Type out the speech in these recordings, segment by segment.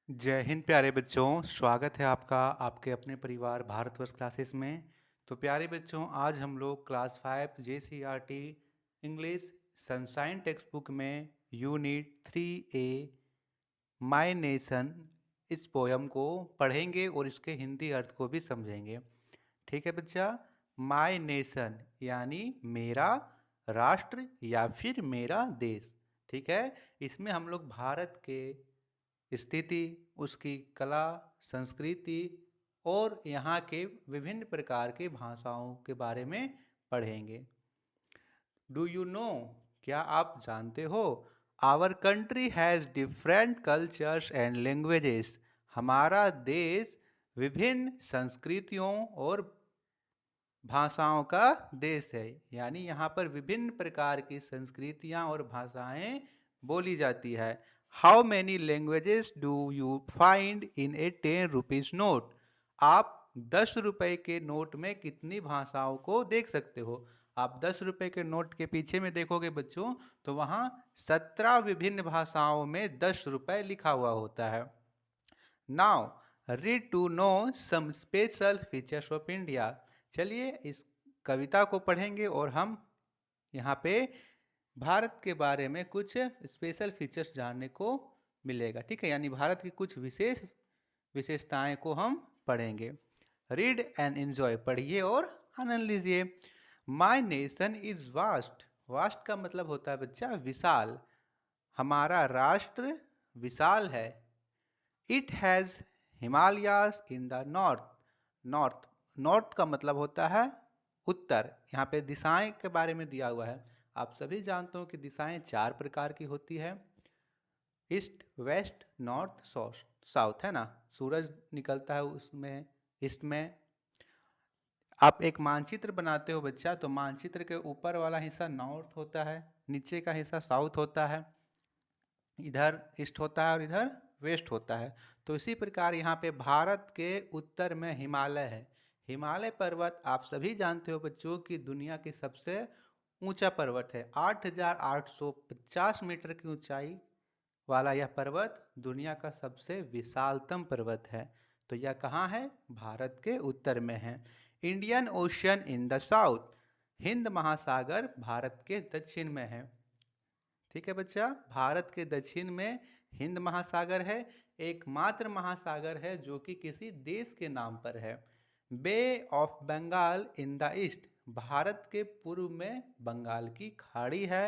जय हिंद प्यारे बच्चों। स्वागत है आपका आपके अपने परिवार भारतवर्ष क्लासेस में। तो प्यारे बच्चों, आज हम लोग class 5 JCRT English sunshine text book में यूनिट 3A माय नेशन इस पोयम को पढ़ेंगे और इसके हिंदी अर्थ को भी समझेंगे। ठीक है बच्चा। माय नेशन यानी मेरा राष्ट्र या फिर मेरा देश। ठीक है। इसमें हम लोग भारत के स्थिति, उसकी कला, संस्कृति और यहाँ के विभिन्न प्रकार के भाषाओं के बारे में पढ़ेंगे। डू यू नो, क्या आप जानते हो, our country has different cultures and languages. हमारा देश विभिन्न संस्कृतियों और भाषाओं का देश है। यानी यहाँ पर विभिन्न प्रकार की संस्कृतियाँ और भाषाएं बोली जाती है। How many languages do you find in A 10 rupees note. आप 10 रुपए के नोट में कितनी भाषाओं को देख सकते हो। आप 10 रुपए के नोट के पीछे में देखोगे बच्चों, तो वहाँ 17 विभिन्न भाषाओं में 10 रुपए लिखा हुआ होता है। Now read to know some special features of India. चलिए इस कविता को पढ़ेंगे और हम यहाँ पे भारत के बारे में कुछ स्पेशल फीचर्स जानने को मिलेगा। ठीक है, यानी भारत की कुछ विशेषताएं को हम पढ़ेंगे। रीड एंड एंजॉय, पढ़िए और आनंद लीजिए। My nation is vast. Vast का मतलब होता है बच्चा विशाल। हमारा राष्ट्र विशाल है। It has Himalayas in the north. North north का मतलब होता है उत्तर। यहाँ पे दिशाएं के बारे में दिया हुआ है। आप सभी जानते हो कि दिशाएं 4 प्रकार की होती है, ईस्ट, वेस्ट, नॉर्थ, साउथ, है ना। सूरज निकलता है उसमें ईस्ट में। आप एक मानचित्र बनाते हो बच्चा, तो मानचित्र के ऊपर वाला हिस्सा नॉर्थ होता है, नीचे का हिस्सा साउथ होता है, इधर ईस्ट होता है और इधर वेस्ट होता है। तो इसी प्रकार यहाँ पे भारत के उत्तर में हिमालय है। हिमालय पर्वत आप सभी जानते हो बच्चों कि दुनिया की सबसे ऊंचा पर्वत है। 8,850 मीटर की ऊंचाई वाला यह पर्वत दुनिया का सबसे विशालतम पर्वत है। तो यह कहाँ है? भारत के उत्तर में है। Indian ocean in the south. Hind महासागर भारत के दक्षिण में है। ठीक है बच्चा, भारत के दक्षिण में हिंद महासागर है। एकमात्र महासागर है जो कि किसी देश के नाम पर है। Bay of Bengal in the east. Bharat के पूर्व में बंगाल की खाड़ी है।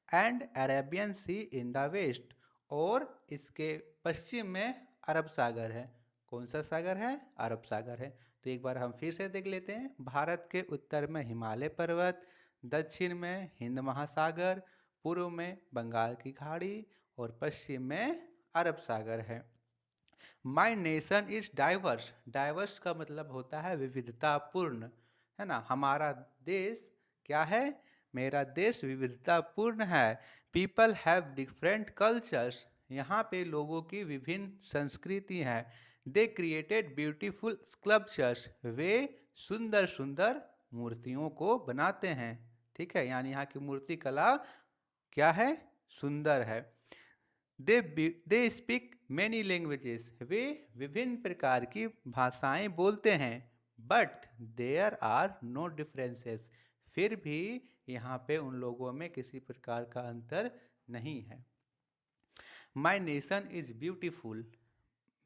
And Arabian Sea in the west. और इसके पश्चिम में अरब सागर है। कौन सा सागर है? अरब सागर है। तो एक बार हम फिर से देख लेते हैं। भारत के उत्तर में हिमालय पर्वत, दक्षिण में हिंद महासागर, पूर्व में बंगाल की खाड़ी और पश्चिम में अरब सागर है। My nation is diverse. Diverse का मतलब होता है विविधतापूर्ण, है ना। हमारा देश क्या है? मेरा देश विविधतापूर्ण है। People have different cultures. यहाँ पे लोगों की विभिन्न संस्कृति हैं। They created beautiful sculptures. वे सुंदर सुंदर मूर्तियों को बनाते हैं। ठीक है, यानी यहाँ की मूर्ति कला क्या है? सुंदर है। They speak many languages. वे विभिन्न प्रकार की भाषाएं बोलते हैं। But there are no differences. फिर भी यहाँ पे उन लोगों में किसी प्रकार का अंतर नहीं है। माई नेशन इज ब्यूटीफुल।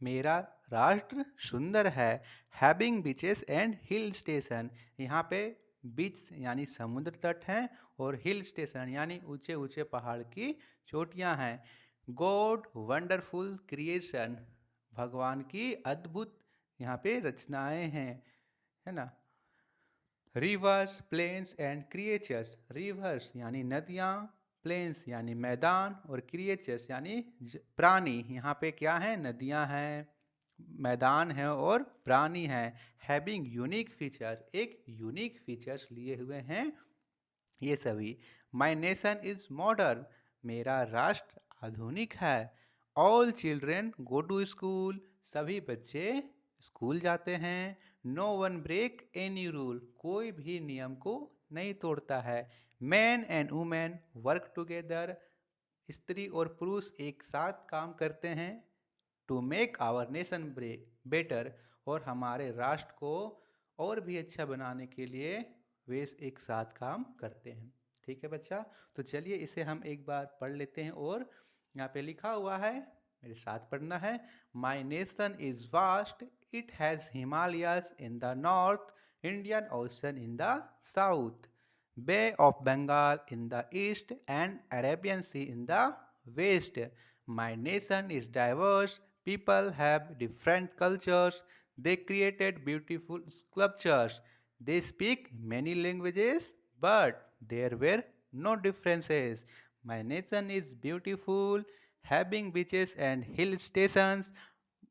मेरा राष्ट्र सुंदर है। Having beaches and hill station. यहाँ पे बीच यानी समुद्र तट हैं और हिल स्टेशन यानी ऊंचे ऊंचे पहाड़ की चोटियाँ हैं। God wonderful creation. भगवान की अद्भुत यहाँ पे रचनाएं हैं, है ना। Rivers, plains and creatures. Rivers यानी नदियाँ, प्लेन्स यानी मैदान और क्रिएचर्स यानी प्राणी। यहाँ पे क्या है? नदियाँ हैं, मैदान है और प्राणी हैं। हैविंग यूनिक फीचर, एक यूनिक फीचर्स लिए हुए हैं ये सभी। My nation is modern. मेरा राष्ट्र आधुनिक है। All children go to school. सभी बच्चे स्कूल जाते हैं। No one break any rule. कोई भी नियम को नहीं तोड़ता है। Man and women work together. स्त्री और पुरुष एक साथ काम करते हैं। To make our nation better, और हमारे राष्ट्र को और भी अच्छा बनाने के लिए वे एक साथ काम करते हैं। ठीक है बच्चा, तो चलिए इसे हम एक बार पढ़ लेते हैं। और यहाँ पे लिखा हुआ है, मेरे साथ पढ़ना है। माई nation is vast, it has Himalayas in the north, Indian ocean in the south, Bay of Bengal in the east, and Arabian Sea in the west. My nation is diverse. People have different cultures. They created beautiful sculptures. They speak many languages, but there were no differences. My nation is beautiful, having beaches and hill stations,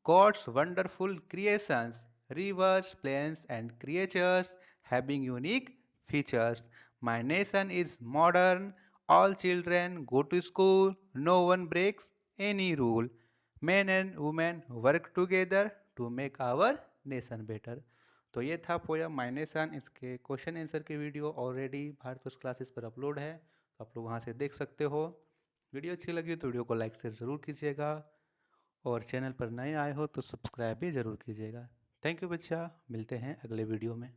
God's wonderful creations, rivers, plains, and creatures having unique features. My nation is modern, all children go to school, no one breaks any rule. Men and women work together to make our nation better. तो ये था poem my nation. इसके question answer की video already Bharat classes पर upload है, तो आप लोग वहाँ से देख सकते हो। वीडियो अच्छी लगी तो वीडियो को लाइक शेयर ज़रूर कीजिएगा, और चैनल पर नए आए हो तो सब्सक्राइब भी ज़रूर कीजिएगा। थैंक यू बच्चा, मिलते हैं अगले वीडियो में।